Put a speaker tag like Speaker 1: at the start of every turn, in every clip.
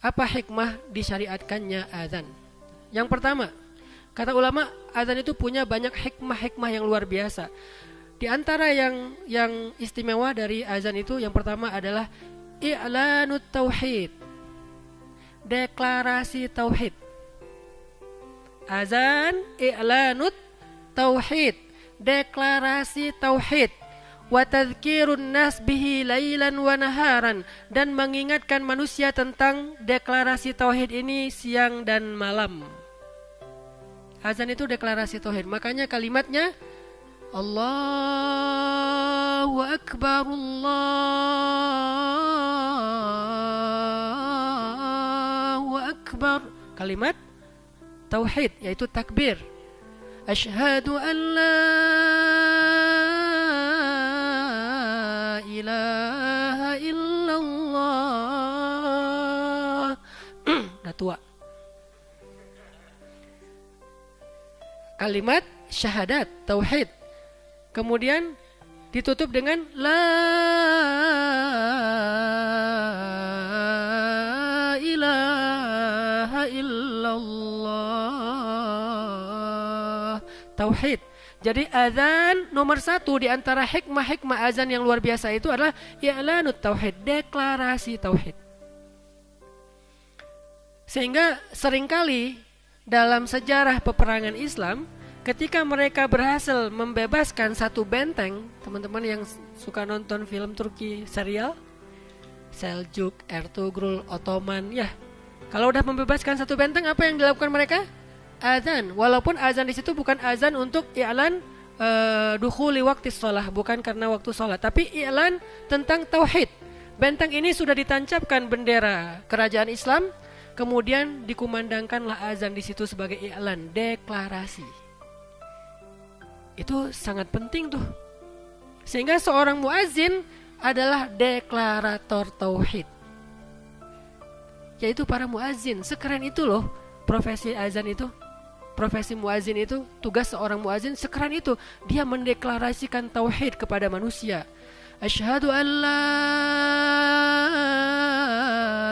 Speaker 1: Apa hikmah disyariatkannya azan? Yang pertama, kata ulama, azan itu punya banyak hikmah-hikmah yang luar biasa. Di antara yang istimewa dari azan itu, yang pertama adalah i'lanut tauhid, deklarasi tauhid. Azan i'lanut tauhid, deklarasi tauhid. Wa tadhkirun nas bihi lailan wa naharan, dan mengingatkan manusia tentang deklarasi tauhid ini siang dan malam. Azan itu deklarasi tauhid. Makanya kalimatnya Allahu Akbar, Allahu Akbar. Kalimat tauhid, yaitu takbir. Asyhadu an la ilaha illallah. Dah tua. Kalimat syahadat, tauhid. Kemudian ditutup dengan la ilaha illallah. Tauhid. Jadi azan nomor 1 di antara hikmah-hikmah azan yang luar biasa itu adalah i'lanut tauhid, deklarasi tauhid. Sehingga seringkali dalam sejarah peperangan Islam, ketika mereka berhasil membebaskan satu benteng, teman-teman yang suka nonton film Turki serial, Seljuk, Ertugrul, Ottoman, ya. Kalau udah membebaskan satu benteng, apa yang dilakukan mereka? Azan. Walaupun azan di situ bukan azan untuk i'lan dukhuli waktu sholat, bukan karena waktu sholat, tapi i'lan tentang tauhid. Benteng ini sudah ditancapkan bendera kerajaan Islam, kemudian dikumandangkanlah azan di situ sebagai i'lan, deklarasi. Itu sangat penting tuh. Sehingga seorang muazzin adalah deklarator tauhid. Yaitu para muazzin. Sekeren itu loh profesi azan itu. Profesi muazzin itu, tugas seorang muazzin sekeren itu. Dia mendeklarasikan tauhid kepada manusia. Asyhadu an la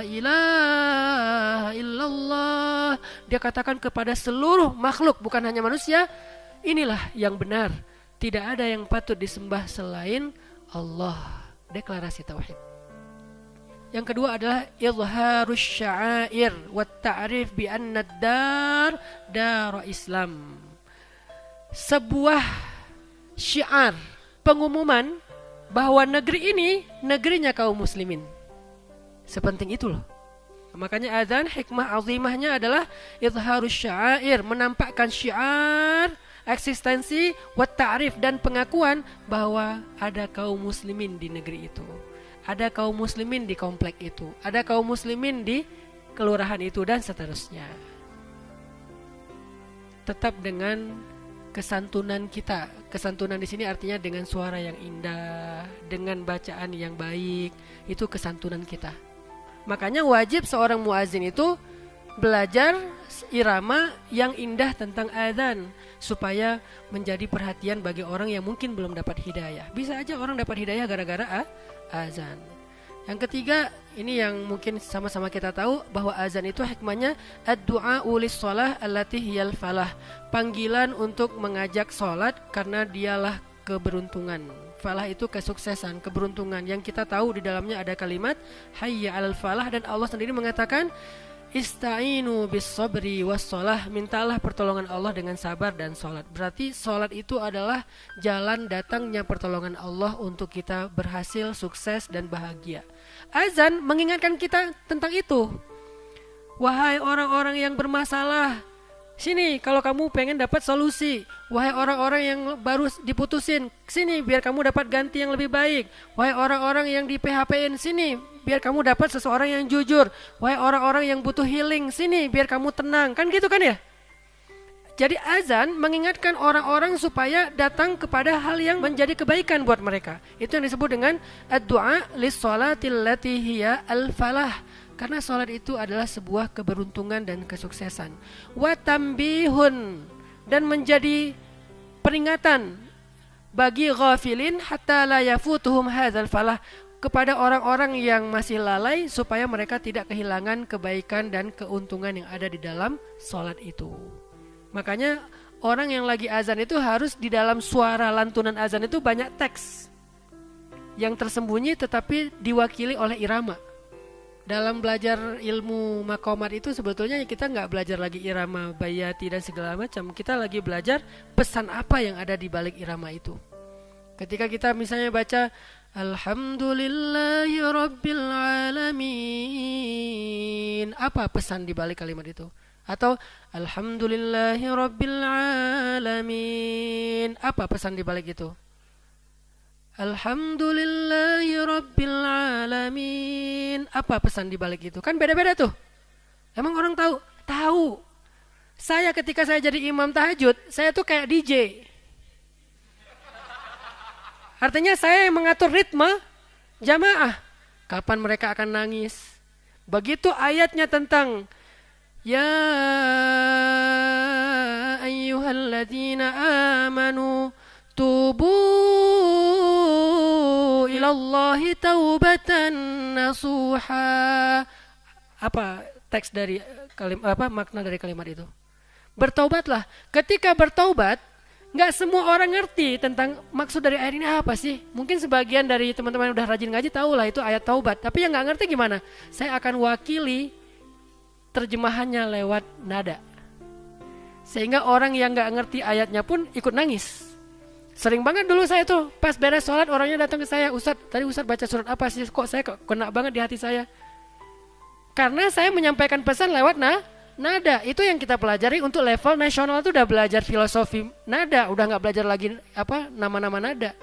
Speaker 1: ilaha illallah. Dia katakan kepada seluruh makhluk, bukan hanya manusia, inilah yang benar. Tidak ada yang patut disembah selain Allah. Deklarasi tauhid. Yang kedua adalah izharus sya'air wa ta'rif bi anna ad-dar dar Islam. Sebuah syiar, pengumuman bahwa negeri ini negerinya kaum muslimin. Sepenting itu loh. Makanya azan hikmah azimahnya adalah izharus sya'air, menampakkan syiar eksistensi wa ta'rif dan pengakuan bahwa ada kaum muslimin di negeri itu. Ada kaum muslimin di komplek itu, ada kaum muslimin di kelurahan itu, dan seterusnya. Tetap dengan kesantunan kita. Kesantunan di sini artinya dengan suara yang indah, dengan bacaan yang baik, itu kesantunan kita. Makanya wajib seorang muazzin itu belajar irama yang indah tentang azan, supaya menjadi perhatian bagi orang yang mungkin belum dapat hidayah. Bisa aja orang dapat hidayah gara-gara azan. Yang ketiga, ini yang mungkin sama-sama kita tahu, bahwa azan itu hikmahnya ad-du'a ulis shalah allati hiyal falah. Panggilan untuk mengajak salat karena dialah keberuntungan. Falah itu kesuksesan, keberuntungan. Yang kita tahu di dalamnya ada kalimat hayya 'alal falah, dan Allah sendiri mengatakan Ista'inu bis sabri was shalah, mintalah pertolongan Allah dengan sabar dan salat. Berarti salat itu adalah jalan datangnya pertolongan Allah untuk kita berhasil, sukses dan bahagia. Azan mengingatkan kita tentang itu. Wahai orang-orang yang bermasalah, sini kalau kamu pengen dapat solusi. Wahai orang-orang yang baru diputusin, sini biar kamu dapat ganti yang lebih baik. Wahai orang-orang yang di PHP-in, sini biar kamu dapat seseorang yang jujur. Wahai orang-orang yang butuh healing, sini biar kamu tenang. Kan gitu kan ya? Jadi azan mengingatkan orang-orang supaya datang kepada hal yang menjadi kebaikan buat mereka. Itu yang disebut dengan ad-du'a lis-shalatil lati hiya al-falah. Karena salat itu adalah sebuah keberuntungan dan kesuksesan. Wa tambihun, dan menjadi peringatan bagi ghafilin hatta la yafutuhum hadzal falah, kepada orang-orang yang masih lalai supaya mereka tidak kehilangan kebaikan dan keuntungan yang ada di dalam sholat itu. Makanya orang yang lagi azan itu harus di dalam suara lantunan azan itu banyak teks yang tersembunyi tetapi diwakili oleh irama. Dalam belajar ilmu maqamat itu sebetulnya kita nggak belajar lagi irama bayati dan segala macam. Kita lagi belajar pesan apa yang ada di balik irama itu. Ketika kita misalnya baca Alhamdulillahi Rabbil Alamin, apa pesan di balik kalimat itu? Atau Alhamdulillahi Rabbil Alamin, apa pesan di balik itu? Alhamdulillahi Rabbil Alamin, apa pesan di balik itu? Kan beda-beda tuh. Emang orang tahu? Tahu. Saya ketika saya jadi imam tahajud, saya tuh kayak DJ. Artinya saya yang mengatur ritme jamaah. Kapan mereka akan nangis. Begitu ayatnya tentang Ya ayyuhalladzina amanu tubu ilallahi taubatan nasuha. Apa teks dari makna dari kalimat itu? Bertaubatlah. Ketika bertaubat, nggak semua orang ngerti tentang maksud dari ayat ini apa sih. Mungkin sebagian dari teman-teman yang udah rajin ngaji tahu lah itu ayat taubat. Tapi yang nggak ngerti gimana? Saya akan wakili terjemahannya lewat nada. Sehingga orang yang nggak ngerti ayatnya pun ikut nangis. Sering banget dulu saya tuh pas beres sholat orangnya datang ke saya, Ustadz tadi Ustadz baca surat apa sih? Kok saya kena banget di hati saya? Karena saya menyampaikan pesan lewat nada. Itu yang kita pelajari untuk level nasional itu udah belajar filosofi nada, udah nggak belajar lagi nama-nama nada.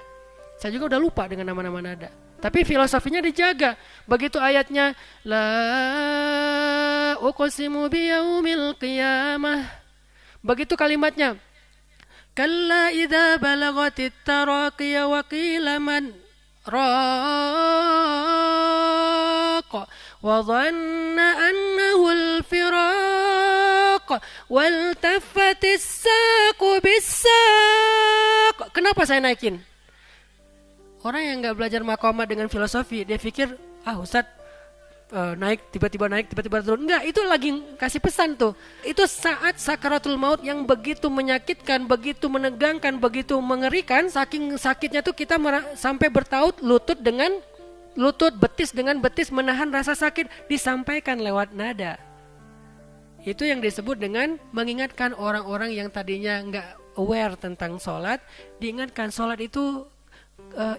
Speaker 1: Saya juga udah lupa dengan nama-nama nada. Tapi filosofinya dijaga. Begitu ayatnya la uqsimu biyaumil qiyamah. Begitu kalimatnya kalla idza balagatit taraqiya wa qila man raq wa dhanna annahu al-firaq wal taffatis saqu bis-saq. Kenapa saya naikin? Orang yang nggak belajar maqamat dengan filosofi, dia pikir Ustadz naik tiba-tiba turun. Enggak, itu lagi kasih pesan tuh. Itu saat sakaratul maut yang begitu menyakitkan, begitu menegangkan, begitu mengerikan. Saking sakitnya tuh kita sampai bertaut lutut dengan lutut, betis dengan betis, menahan rasa sakit, disampaikan lewat nada. Itu yang disebut dengan mengingatkan orang-orang yang tadinya nggak aware tentang sholat, diingatkan sholat itu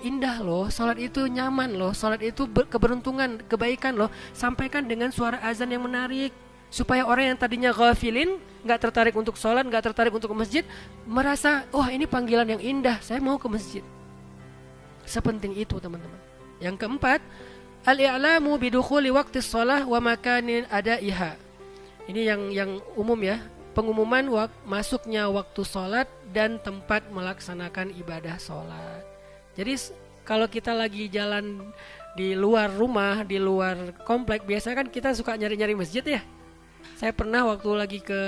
Speaker 1: indah loh, sholat itu nyaman loh, sholat itu keberuntungan, kebaikan loh. Sampaikan dengan suara azan yang menarik supaya orang yang tadinya ghafilin, gak tertarik untuk sholat, gak tertarik untuk ke masjid, merasa ini panggilan yang indah, saya mau ke masjid. Sepenting itu teman-teman. Yang keempat, al-i'lamu bidukhuli waqti sholah wa makanin adaiha. Ini yang umum ya, pengumuman masuknya waktu sholat dan tempat melaksanakan ibadah sholat. Jadi kalau kita lagi jalan di luar rumah, di luar komplek, biasanya kan kita suka nyari-nyari masjid ya. Saya pernah waktu lagi ke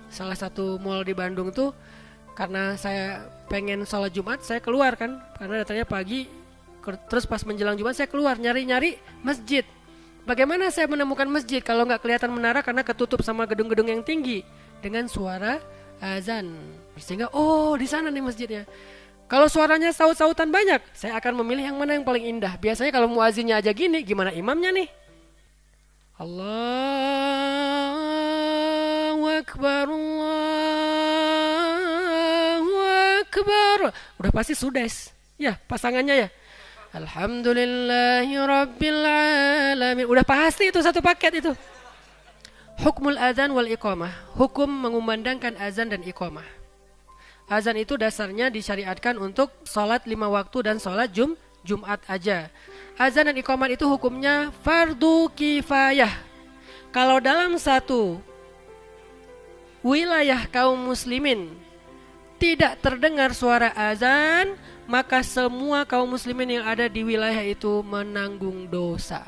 Speaker 1: salah satu mall di Bandung tuh, karena saya pengen sholat Jumat, saya keluar kan, karena datangnya pagi. Terus pas menjelang Jumat saya keluar nyari-nyari masjid. Bagaimana saya menemukan masjid kalau nggak kelihatan menara karena ketutup sama gedung-gedung yang tinggi dengan suara azan. Sehingga di sana nih masjidnya. Kalau suaranya saut-sautan banyak, saya akan memilih yang mana yang paling indah. Biasanya kalau muazinnya aja gini, gimana imamnya nih? Allahu Akbar, Allahu Akbar. Udah pasti sudes. Ya, pasangannya ya. Alhamdulillahi Rabbil Alamin. Udah pasti itu satu paket itu. Hukmul azan wal iqamah. Hukum mengumandangkan azan dan iqamah. Azan itu dasarnya disyariatkan untuk sholat 5 waktu dan sholat Jumat aja. Azan dan iqamat itu hukumnya fardu kifayah. Kalau dalam satu wilayah kaum muslimin tidak terdengar suara azan, maka semua kaum muslimin yang ada di wilayah itu menanggung dosa.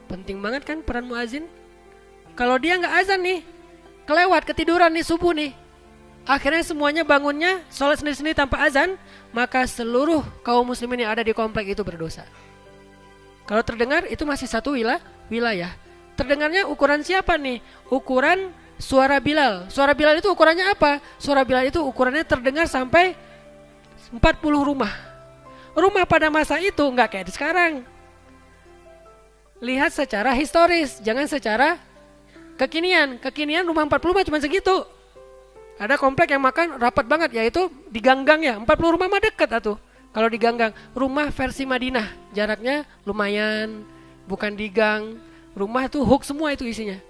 Speaker 1: Penting banget kan peran muazin? Kalau dia nggak azan nih, kelewat ketiduran nih subuh nih, Akhirnya semuanya bangunnya sholat sendiri-sendiri tanpa azan, maka seluruh kaum muslimin yang ada di komplek itu berdosa. Kalau terdengar itu masih satu wilayah. Terdengarnya ukuran siapa nih? Ukuran suara Bilal. Suara Bilal itu ukurannya apa? Suara Bilal itu ukurannya terdengar sampai 40 rumah. Rumah pada masa itu nggak kayak sekarang. Lihat secara historis, jangan secara kekinian. Kekinian rumah 40 rumah cuma segitu. Ada komplek yang makan rapat banget, yaitu di ganggang ya. 40 rumah mah deket atuh. Kalau di ganggang, rumah versi Madinah, jaraknya lumayan, bukan di gang. Rumah itu hook semua itu isinya.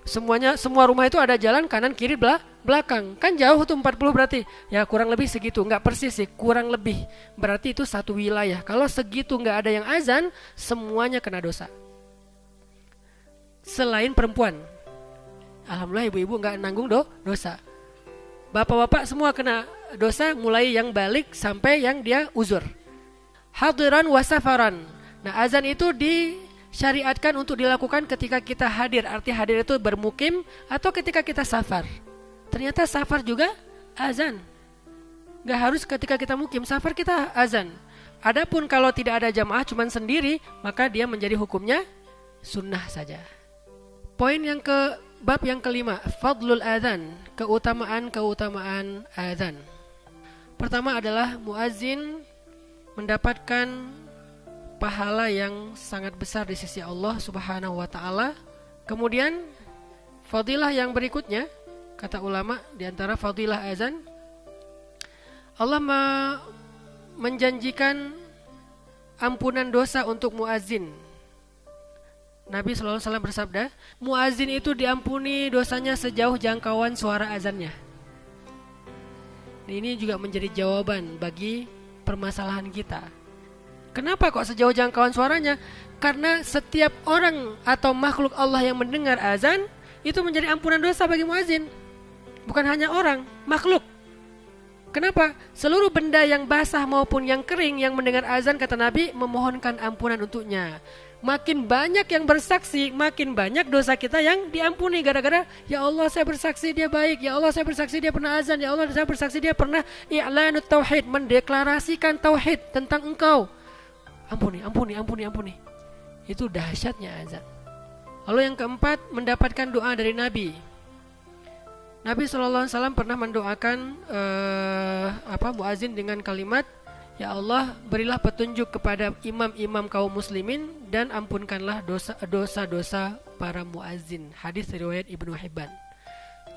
Speaker 1: Semua rumah itu ada jalan kanan kiri belakang. Kan jauh tuh 40 berarti. Ya kurang lebih segitu, enggak persis sih, kurang lebih. Berarti itu satu wilayah. Kalau segitu enggak ada yang azan, semuanya kena dosa. Selain perempuan. Alhamdulillah ibu-ibu enggak nanggung dosa. Bapak-bapak semua kena dosa, mulai yang balik sampai yang dia uzur. Hadiran wa safaran. Nah, azan itu disyariatkan untuk dilakukan ketika kita hadir. Arti hadir itu bermukim atau ketika kita safar. Ternyata safar juga azan. Gak harus ketika kita mukim, safar kita azan. Adapun kalau tidak ada jamaah cuman sendiri, maka dia menjadi hukumnya sunnah saja. Poin yang bab yang kelima, fadlul adzan, keutamaan adzan. Pertama adalah muazin mendapatkan pahala yang sangat besar di sisi Allah Subhanahu wa taala. Kemudian fadilah yang berikutnya, kata ulama, di antara fadilah adzan, Allah menjanjikan ampunan dosa untuk muazin. Nabi SAW bersabda, muazin itu diampuni dosanya sejauh jangkauan suara azannya. Ini juga menjadi jawaban bagi permasalahan kita. Kenapa kok sejauh jangkauan suaranya? Karena setiap orang atau makhluk Allah yang mendengar azan, itu menjadi ampunan dosa bagi muazin. Bukan hanya orang, makhluk. Kenapa? Seluruh benda yang basah maupun yang kering yang mendengar azan, kata Nabi, memohonkan ampunan untuknya. Makin banyak yang bersaksi, makin banyak dosa kita yang diampuni. Gara-gara, ya Allah saya bersaksi dia baik, ya Allah saya bersaksi dia pernah azan, ya Allah saya bersaksi dia pernah i'lanut tauhid, mendeklarasikan tauhid tentang engkau. Ampuni. Itu dahsyatnya azan. Lalu yang keempat, mendapatkan doa dari Nabi. Nabi SAW pernah mendoakan muazin dengan kalimat, ya Allah, berilah petunjuk kepada imam-imam kaum muslimin dan ampunkanlah dosa-dosa para muazin. Hadis riwayat Ibnu Hibban.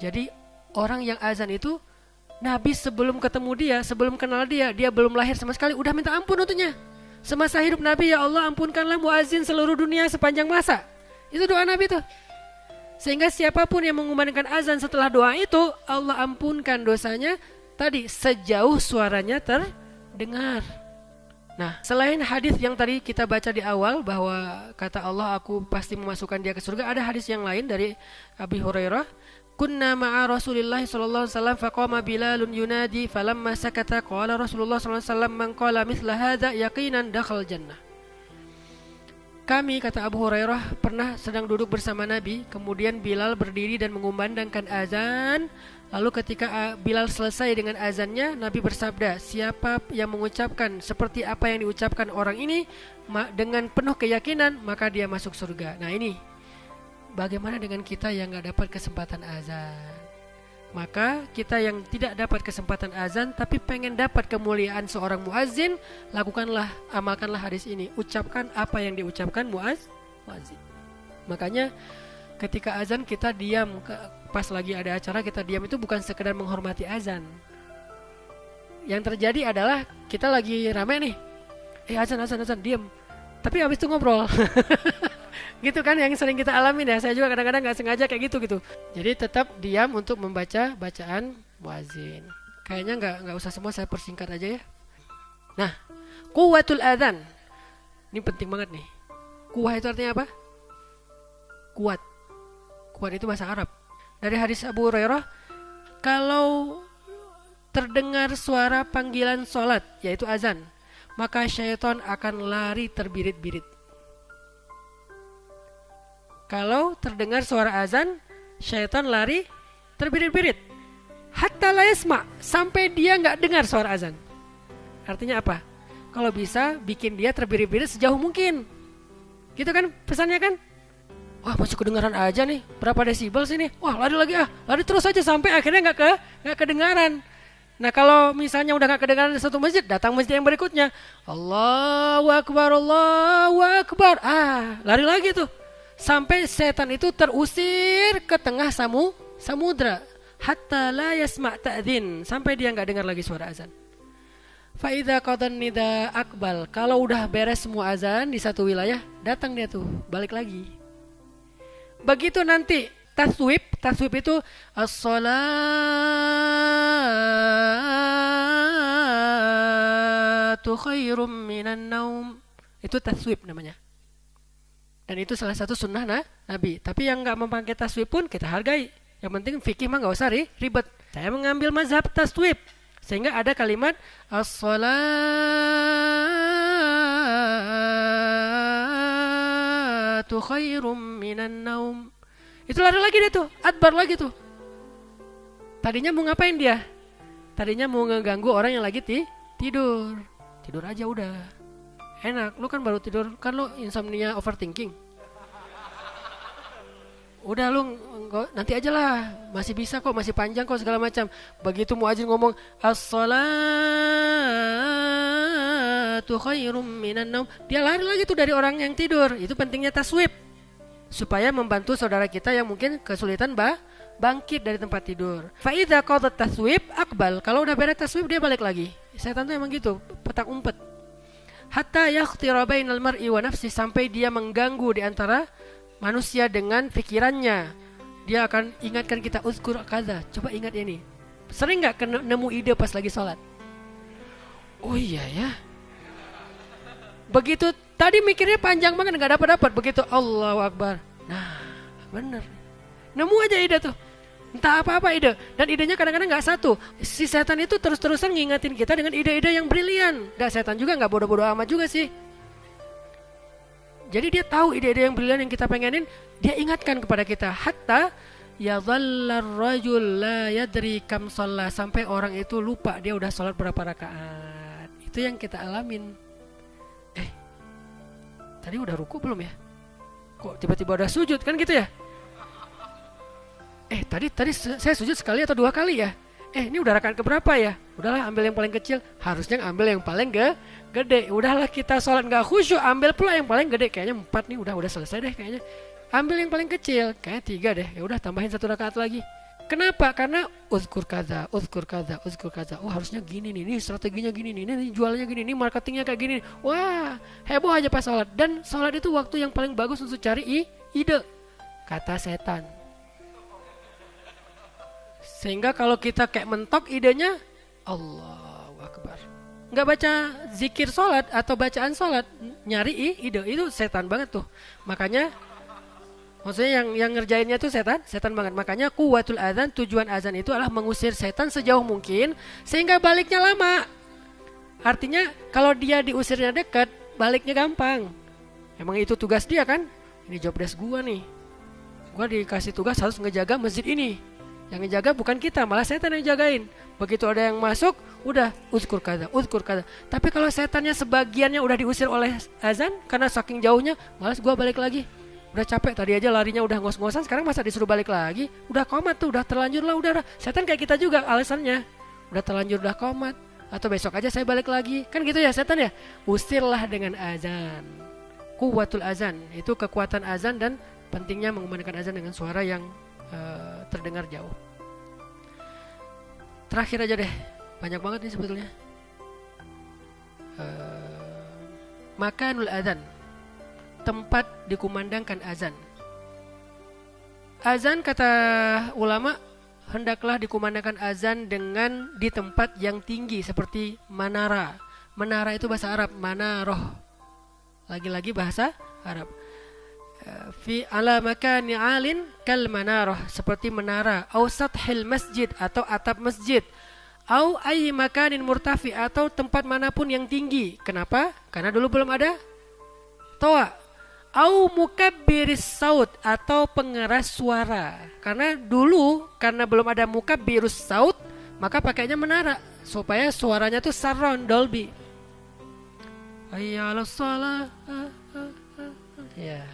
Speaker 1: Jadi orang yang azan itu, Nabi sebelum ketemu dia, sebelum kenal dia belum lahir sama sekali, udah minta ampun untuknya. Semasa hidup Nabi, ya Allah ampunkanlah muazin seluruh dunia sepanjang masa. Itu doa Nabi tuh. Sehingga siapapun yang mengumandangkan azan setelah doa itu, Allah ampunkan dosanya tadi sejauh suaranya terdengar. Nah, selain hadis yang tadi kita baca di awal bahwa kata Allah, aku pasti memasukkan dia ke surga, ada hadis yang lain dari Abi Hurairah. Kunna ma'a Rasulillah sallallahu alaihi wasallam faqama Bilalun yunadi falamma sakata qala Rasulullah sallallahu alaihi wasallam man qala mithla hadza yaqinan dakhal jannah. Kami, kata Abu Hurairah, pernah sedang duduk bersama Nabi, kemudian Bilal berdiri dan mengumandangkan azan. Lalu ketika Bilal selesai dengan azannya, Nabi bersabda, siapa yang mengucapkan seperti apa yang diucapkan orang ini dengan penuh keyakinan, maka dia masuk surga. Nah ini, bagaimana dengan kita yang gak dapat kesempatan azan? Maka kita yang tidak dapat kesempatan azan tapi pengen dapat kemuliaan seorang muazin, amalkanlah hadis ini. Ucapkan apa yang diucapkan muazin. Makanya ketika azan kita diam, pas lagi ada acara kita diam, itu bukan sekedar menghormati azan. Yang terjadi adalah kita lagi rame nih, azan diam, tapi habis itu ngobrol. Gitu kan yang sering kita alami ya. Saya juga kadang-kadang gak sengaja kayak gitu. Jadi tetap diam untuk membaca bacaan muazin. Kayaknya gak usah semua, saya persingkat aja ya. Nah, quwwatul adzan. Ini penting banget nih. Quwwah itu artinya apa? Kuat. Kuat itu bahasa Arab. Dari hadis Abu Hurairah, kalau terdengar suara panggilan sholat, yaitu azan, maka syaitan akan lari terbirit-birit. Kalau terdengar suara azan, syaitan lari terbirit-birit. hatta la yasma, sampai dia nggak dengar suara azan. Artinya apa? Kalau bisa bikin dia terbiri-biri sejauh mungkin. Gitu kan pesannya kan? Wah, masih kedengaran aja nih. Berapa desibel sih nih? Wah, lari lagi lari terus aja sampai akhirnya nggak kedengaran. Nah, kalau misalnya udah nggak kedengaran di satu masjid, datang masjid yang berikutnya. Allahu Akbar, Allahu Akbar. Lari lagi tuh. Sampai setan itu terusir ke tengah samudra. Hatta la yasma' ta'dzin, sampai dia nggak dengar lagi suara azan. Fa idza qadan nida akbal, kalau udah beres semua azan di satu wilayah, datang dia tuh, balik lagi. Begitu nanti taswib itu as-salatu khairum minan naum. Itu taswib namanya. Dan itu salah satu sunnah Nabi. Tapi yang nggak memakai taswib pun kita hargai. Yang penting fikih mah nggak usah ribet. Saya mengambil mazhab taswib, sehingga ada kalimat as-salatu khairum minan naum. Itu lari lagi dia tuh, adbar lagi tuh. Tadinya mau ngapain dia? Tadinya mau ngeganggu orang yang lagi tidur. Tidur aja udah. Enak, lu kan baru tidur, kan lu insomnia overthinking. Udah lu nanti aja lah, masih bisa kok, masih panjang kok segala macam. Begitu muadzin ngomong as-salatu khairum minan naum, dia lari lagi tuh dari orang yang tidur. Itu pentingnya taswib, supaya membantu saudara kita yang mungkin kesulitan bangkit dari tempat tidur. Fa idza qadat taswib akbal, kalau udah beres taswib dia balik lagi. Setan tuh emang gitu, petak umpet. Hatta yakhtira bainal mar'i wa nafsi, sampai dia mengganggu di antara manusia dengan pikirannya. Dia akan ingatkan kita, uzkur kaza, coba ingat ini. Sering gak nemu ide pas lagi sholat? Oh iya ya. Begitu tadi mikirnya panjang banget gak dapat. Begitu Allahu Akbar, nah bener, nemu aja ide tuh. Entah apa-apa ide. Dan idenya kadang-kadang gak satu. Si setan itu terus-terusan ngingetin kita dengan ide-ide yang brilian. Dan setan juga gak bodoh-bodoh amat juga sih. Jadi dia tahu ide-ide yang brilian yang kita pengenin, dia ingatkan kepada kita. Hatta yadhallar rajul la yadri kam shalla, sampai orang itu lupa dia udah sholat berapa rakaat. Itu yang kita alamin. Tadi udah ruku belum ya? Kok tiba-tiba udah sujud kan gitu ya? Tadi saya sujud sekali atau 2 kali ya? Ini udah rakaat keberapa ya? Udahlah ambil yang paling kecil. Harusnya ambil yang paling gede. Udahlah kita sholat gak khusyuk, ambil pula yang paling gede. Kayaknya 4 nih udah selesai deh kayaknya. Ambil yang paling kecil, kayaknya 3 deh. Ya udah tambahin 1 rakaat lagi. Kenapa? Karena uzkur kaza. Oh harusnya gini nih, ini strateginya gini nih, ini jualnya gini, ini marketingnya kayak gini. Wah heboh aja pas sholat. Dan sholat itu waktu yang paling bagus untuk cari ide, kata setan. Sehingga kalau kita kayak mentok idenya, Allahu Akbar, nggak baca zikir sholat atau bacaan sholat, nyari ide, itu setan banget tuh. Makanya maksudnya yang ngerjainnya tuh setan banget. Makanya quwwatul adzan, tujuan azan itu adalah mengusir setan sejauh mungkin sehingga baliknya lama. Artinya kalau dia diusirnya dekat, baliknya gampang. Emang itu tugas dia kan? Ini job desk gua nih. Gua dikasih tugas harus ngejaga masjid ini. Yang ngejaga bukan kita, malah setan yang jagain. Begitu ada yang masuk, udah uzkur kaza. Tapi kalau setannya sebagiannya udah diusir oleh azan karena saking jauhnya, malas gua balik lagi. Udah capek, tadi aja larinya udah ngos-ngosan, sekarang masa disuruh balik lagi? Udah komat tuh, udah terlanjur lah, udah. Setan kayak kita juga alasannya. Udah terlanjur, udah komat. Atau besok aja saya balik lagi. Kan gitu ya setan ya? Usirlah dengan azan. Quwwatul azan, itu kekuatan azan dan pentingnya mengumandangkan azan dengan suara yang terdengar jauh. Terakhir aja deh, banyak banget nih sebetulnya. Makanul azan, tempat dikumandangkan azan. Azan kata ulama, hendaklah dikumandangkan azan dengan di tempat yang tinggi seperti menara. Menara itu bahasa Arab, manaroh. Lagi-lagi bahasa Arab. Fi ala makani alin kal manarah, seperti menara. Au sathil masjid, atau atap masjid. Au ayyi makanin murtafi, atau tempat manapun yang tinggi. Kenapa? Karena dulu belum ada toa. Au mukabbiris saut, atau pengeras suara. Karena dulu karena belum ada mukabbirus saut, maka pakainya menara supaya suaranya tuh surround Dolby. Hayya 'alas shalah. Ya.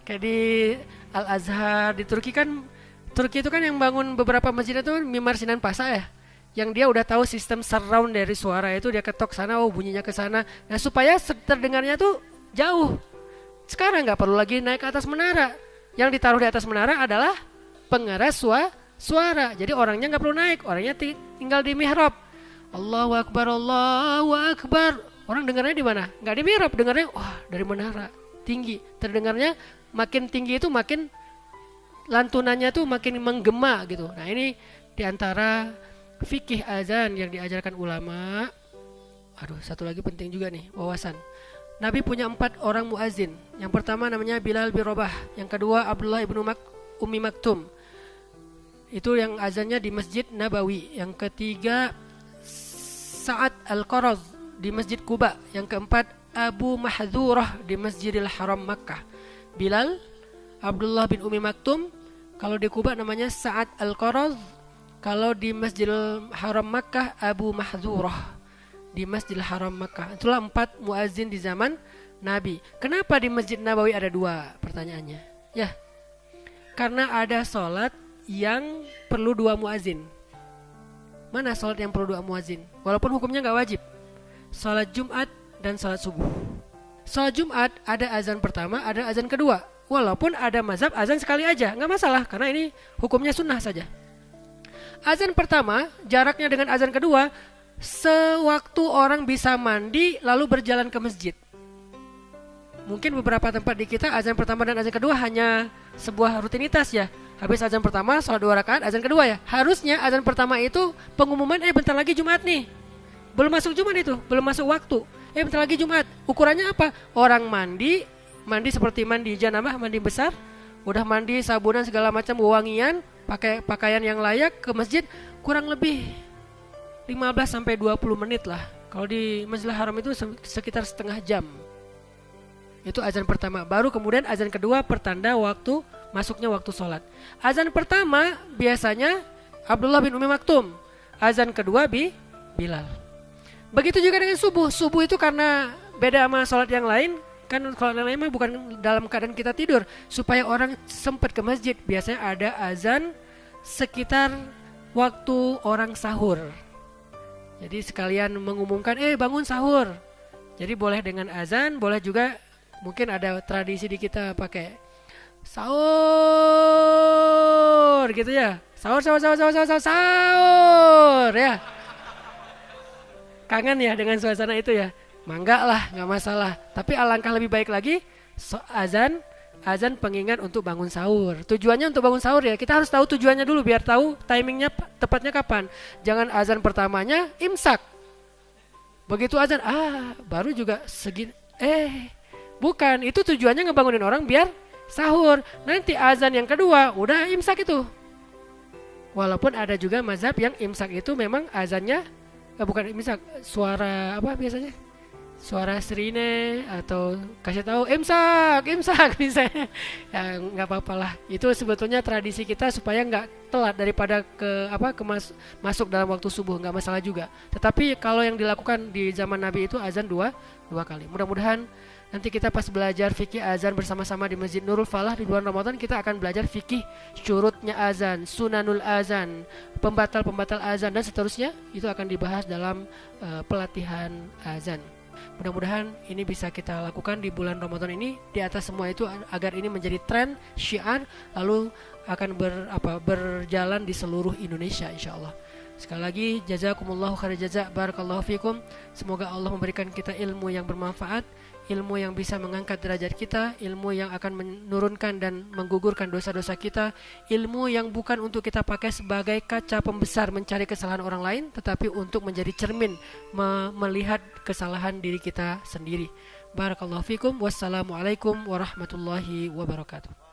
Speaker 1: Kayak di Al-Azhar di Turki kan, Turki itu kan yang bangun beberapa masjid itu Mimar Sinan Pasha ya. Yang dia udah tahu sistem surround dari suara itu, dia ketok sana, oh bunyinya ke sana. Nah supaya terdengarnya tuh jauh. Sekarang nggak perlu lagi naik ke atas menara. Yang ditaruh di atas menara adalah pengeras suara. Jadi orangnya nggak perlu naik, orangnya tinggal di mihrab. Allahu Akbar, Allahu Akbar. Orang dengarnya di mana? Nggak di mihrab, dengarnya wah dari menara tinggi. Terdengarnya makin tinggi itu makin lantunannya tuh makin menggema gitu. Nah ini diantara fikih azan yang diajarkan ulama. Aduh, satu lagi penting juga nih, wawasan. Nabi punya 4 orang muazin. Yang pertama namanya Bilal bin Rabah, yang kedua Abdullah ibnu Ummi Maktum. Itu yang azannya di Masjid Nabawi. Yang ketiga Sa'ad Al-Qaraz di Masjid Quba. Yang keempat Abu Mahdhurah di Masjidil Haram Makkah. Bilal, Abdullah bin Ummi Maktum. Kalau di Quba namanya Sa'ad Al-Qaraz. Kalau di Masjidil Haram Makkah Abu Mahdhurah di Masjidil Haram Makkah. Itulah 4 muazin di zaman Nabi. Kenapa di Masjid Nabawi ada 2? Pertanyaannya. Ya, karena ada sholat yang perlu 2 muazin. Mana sholat yang perlu 2 muazin? Walaupun hukumnya nggak wajib. Sholat Jumat dan sholat subuh. Sholat Jumat ada azan pertama, ada azan kedua. Walaupun ada mazhab azan sekali aja, nggak masalah karena ini hukumnya sunnah saja. Azan pertama jaraknya dengan azan kedua sewaktu orang bisa mandi lalu berjalan ke masjid. Mungkin beberapa tempat di kita azan pertama dan azan kedua hanya sebuah rutinitas ya. Habis azan pertama sholat 2 rakaat, azan kedua ya. Harusnya azan pertama itu pengumuman bentar lagi Jumat nih. Belum masuk Jumat itu, belum masuk waktu. Bentar lagi Jumat. Ukurannya apa? Orang mandi seperti mandi janabah, mandi besar. Udah mandi sabunan segala macam wewangian, pakai pakaian yang layak ke masjid, kurang lebih 15-20 menit lah. Kalau di Masjidil Haram itu sekitar setengah jam. Itu azan pertama. Baru kemudian azan kedua pertanda waktu masuknya waktu sholat. Azan pertama biasanya Abdullah bin Ummi Maktum. Azan kedua Bilal. Begitu juga dengan subuh. Subuh itu karena beda sama sholat yang lain. Kan kalau yang lain mah bukan dalam keadaan kita tidur. Supaya orang sempat ke masjid. Biasanya ada azan sekitar waktu orang sahur. Jadi sekalian mengumumkan bangun sahur. Jadi boleh dengan azan, boleh juga mungkin ada tradisi di kita pakai sahur gitu ya. Sahur ya. Kangen ya dengan suasana itu ya. Mangga lah, nggak masalah. Tapi alangkah lebih baik lagi azan pengingat untuk bangun sahur. Tujuannya untuk bangun sahur ya. Kita harus tahu tujuannya dulu biar tahu timingnya tepatnya kapan. Jangan azan pertamanya imsak. Begitu azan baru juga segini. Bukan, itu tujuannya ngebangunin orang biar sahur. Nanti azan yang kedua udah imsak itu. Walaupun ada juga mazhab yang imsak itu memang azannya bukan imsak, suara apa biasanya? Suara sirine atau kasih tahu imsak misalnya. Ya nggak apa-apa lah. Itu sebetulnya tradisi kita supaya nggak telat daripada masuk dalam waktu subuh, nggak masalah juga. Tetapi kalau yang dilakukan di zaman Nabi itu azan dua kali. Mudah-mudahan nanti kita pas belajar fikih azan bersama-sama di Masjid Nurul Falah di bulan Ramadan, kita akan belajar fikih syurutnya azan, sunanul azan, pembatal azan dan seterusnya. Itu akan dibahas dalam pelatihan azan. Mudah-mudahan ini bisa kita lakukan di bulan Ramadan ini. Di atas semua itu agar ini menjadi tren, syiar, lalu akan berjalan di seluruh Indonesia insya Allah. Sekali lagi jazakumullahu khairan jazak, barakallahu fikum. Semoga Allah memberikan kita ilmu yang bermanfaat, ilmu yang bisa mengangkat derajat kita, ilmu yang akan menurunkan dan menggugurkan dosa-dosa kita, ilmu yang bukan untuk kita pakai sebagai kaca pembesar mencari kesalahan orang lain, tetapi untuk menjadi cermin melihat kesalahan diri kita sendiri. Barakallahu fikum. Wassalamualaikum warahmatullahi wabarakatuh.